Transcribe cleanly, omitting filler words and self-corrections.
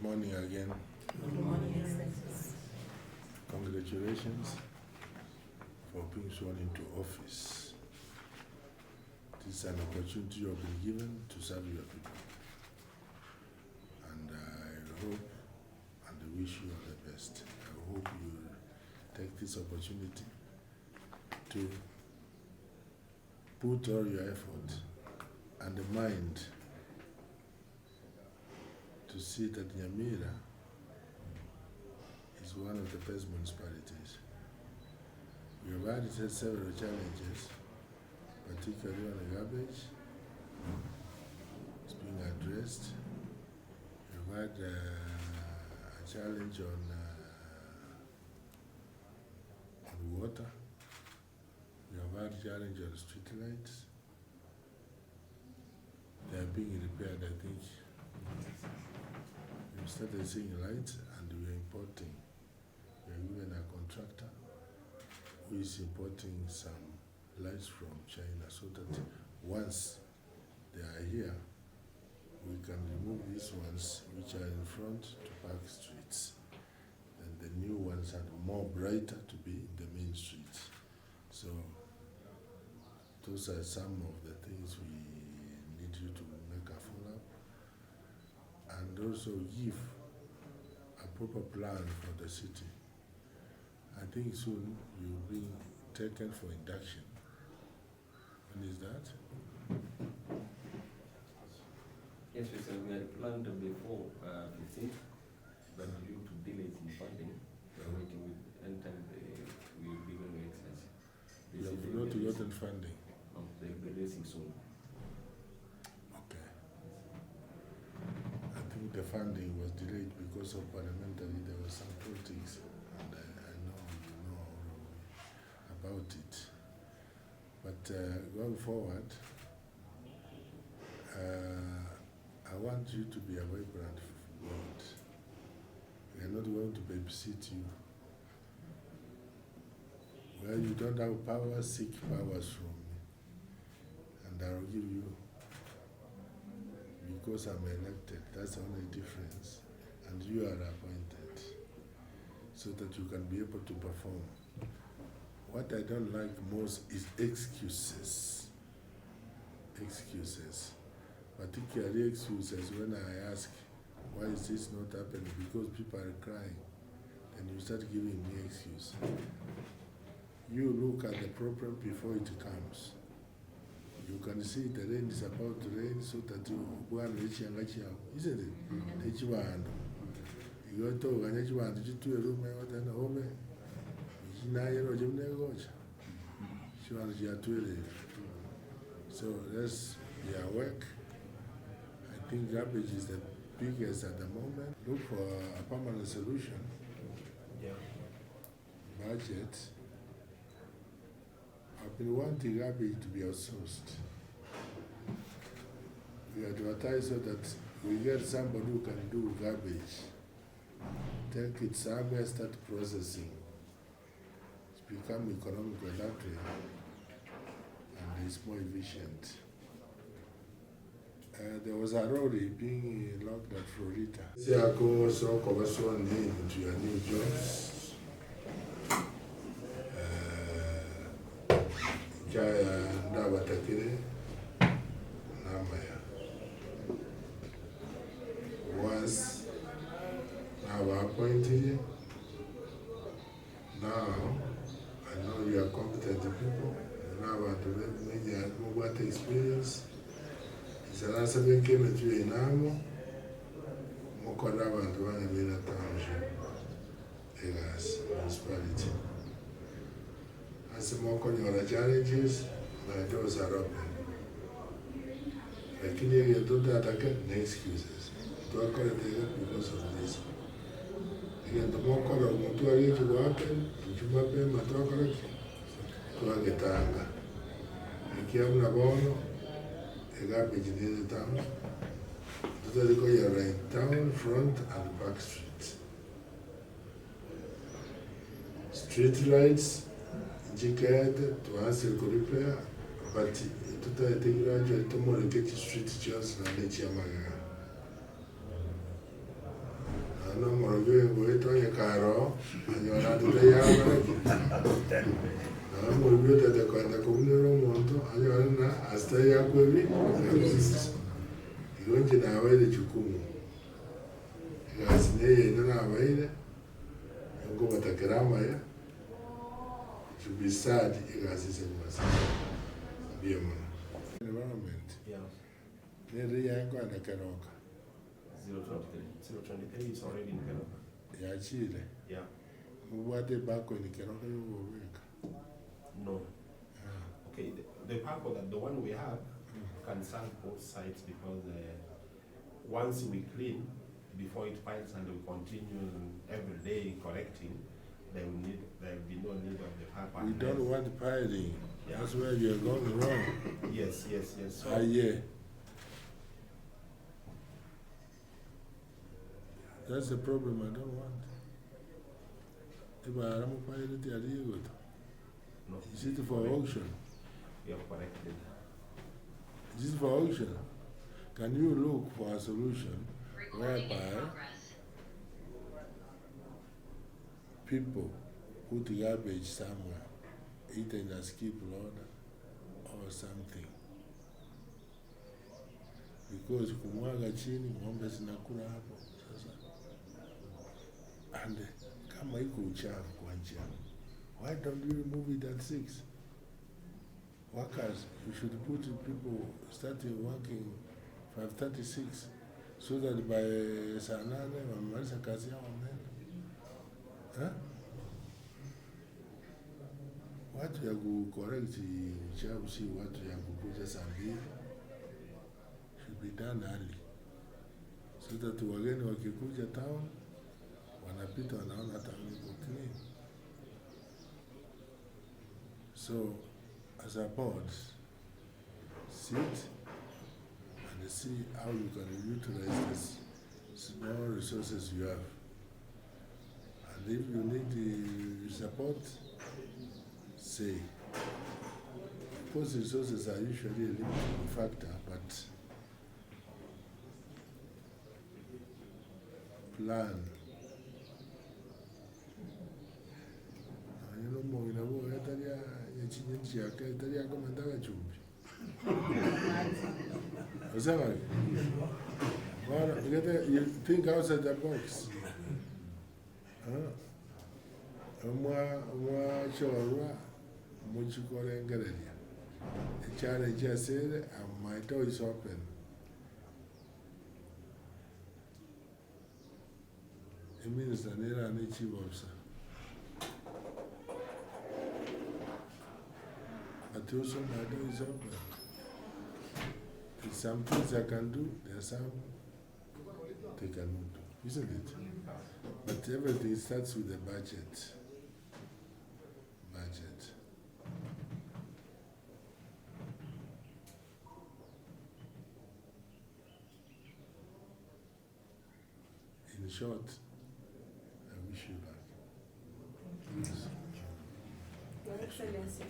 Good morning again. Good morning, Excellencies. Congratulations for being sworn into office. This is an opportunity you have been given to serve your people. And I hope and I wish you all the best. I hope you take this opportunity to put all your effort and the mind to see that Nyamira is one of the best municipalities. We have had several challenges, particularly on the garbage. It's being addressed. We have had a challenge on water. We have had a challenge on street lights. They are being repaired, I think. We started seeing lights and we are importing. We are given a contractor who is importing some lights from China so that once they are here, we can remove these ones which are in front to back streets. And the new ones are more brighter to be in the main streets. So those are some of the things we need you to make a follow-up. And also give a proper plan for the city. I think soon you will be taken for induction. When is that? Yes, sir, we had planned before 15th, but due to delays in funding, we are waiting with anytime we will be going to exercise. You have not gotten funding. No, they will be releasing soon. Okay. I think the funding was delayed because of parliamentary, there was some politics, and I know you know about it. But going forward, I want you to be a vibrant board. We are not going to babysit you. Well, you don't have power, seek powers from me. And I will give you, because I'm elected, that's the only difference. And you are appointed, so that you can be able to perform. What I don't like most is excuses. Excuses. Particularly excuses when I ask, why is this not happening? Because people are crying. And you start giving me excuse. You look at the problem before it comes. You can see the rain is about to rain, so that you go and reach and get out. Isn't it? You go to and you want to do a room and home. So let's be awake. I think garbage is the biggest at the moment. Look for a permanent solution. Budget. I've been wanting garbage to be outsourced. We advertise so that we get somebody who can do garbage. Take it somewhere, start processing. It's become economical that way, and it's more efficient. There was a lorry being locked at Florida. I go so conversion into your new jobs. Jaya Ndabatakire Namaya. Once now appointed you. Now I know you are competent people. Now I want to make me what experience. It's an answer when came to you in Amo. Mokoda want to run a Nyamira township. Amos Municipality. As a more on challenges, my doors are open. Like you do that again, no excuses. Do I call it because of this? Again, the more color of Motuari to happen, you might pay my talk to a get anger. A Kiamna Bono, a garbage in the town. Do they go your right town, front, and back streets? Street lights. Jiked to answer repair, but to take graduate to more get street just and let you Tony Caro, and you're not the day out. I'm going to the community monto, and you're not, I stay up with me. You went in our way that you come. You guys, in our way, you go with the grandma. To be sad, you guys, is a be a man. Environment. Yeah. Nearly young one, I can walk. 023 is already in Canada. Yeah, Chile. Yeah. What the back when you can work? No. Okay, the park that the one we have can serve both sides because once we clean, before it piles and we continue every day collecting, there will be no need of the park. We don't want piling. Yeah. That's where you're going wrong. Yes. So, Yeah. That's the problem I don't want. If I am pilot, no, is it for auction? we have collected. Is it for auction? Can you look for a solution whereby people put the garbage somewhere, either in a skip load or something? Because kumwaga chini ng'ombe zinakula hapo sasa. And kama iko uchafu kwa njia, why don't you remove it at 6? Workers, you should put people starting working 5:36 so that by saa 8 wamaliza kazi yao wameenda. Watu ya kucorrect uchafu si watu ya kukuja saa 2. Should be done early so that wageni wakikuja town wanapita wanaona town iko clean. So as a board, sit and see how you can utilize this small resources you have. And if you need the support, say. Of course, resources are usually a limiting factor, but plan. You know, more in a way, Italia come and have a chumbi. What's that like? Well, you think outside the box. Moi, Chorua, Muchikore and Galeria. The child just said, and my door is open. It means that there are no chief officer. But also my door is open. There's some things I can do, there's some they cannot do, isn't it? But everything starts with the budget. In short, I wish you luck. Yes. Your Excellency.